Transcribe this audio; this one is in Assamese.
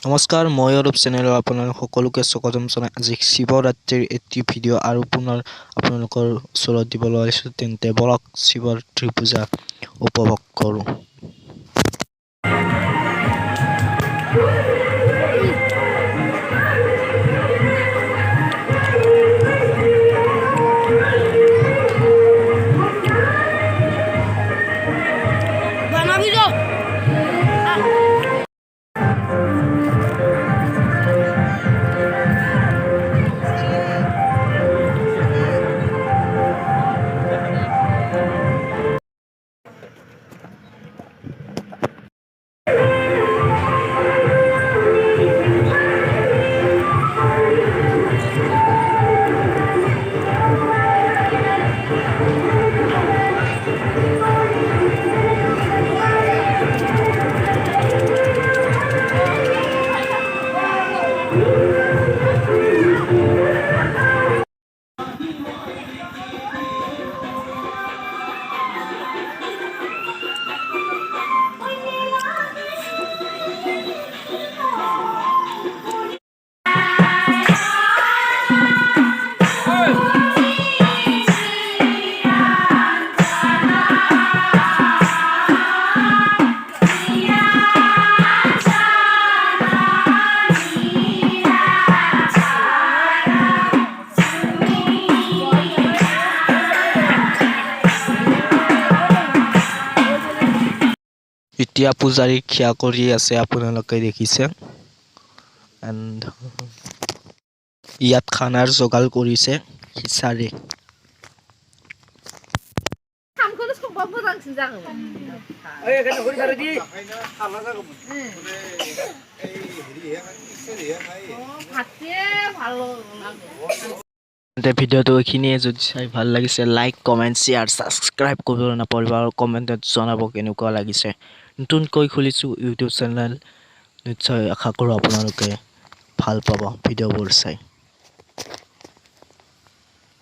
নমস্কাৰ, মই অৰূপ চেনেলৰ আপোনালোক সকলোকে স্বাগতম জনাই আজি শিৱৰাত্ৰিৰ এটি ভিডিঅ' আৰু পুনৰ আপোনালোকৰ ওচৰত দিবলৈ আহিছোঁ। তেন্তে বলক শিৱৰাত্ৰি পূজা উপভোগ কৰোঁ। এতিয়া পূজাৰী খিয়া কৰি আছে, আপোনালোকে দেখিছে। এণ্ড ইয়াত খানাৰ যোগাৰ কৰিছে খিচাৰি। ভিডিঅ'টো এইখিনিয়ে। যদি চাই ভাল লাগিছে লাইক, কমেণ্ট, শ্বেয়াৰ, ছাবস্ক্ৰাইব কৰিবলৈ নাপাহৰিব আৰু কমেণ্টত জনাব কেনেকুৱা লাগিছে। নতুনকৈ খুলিছোঁ ইউটিউব চেনেল, নিশ্চয় আশা কৰোঁ আপোনালোকে ভাল পাব ভিডিঅ'বোৰ চাই।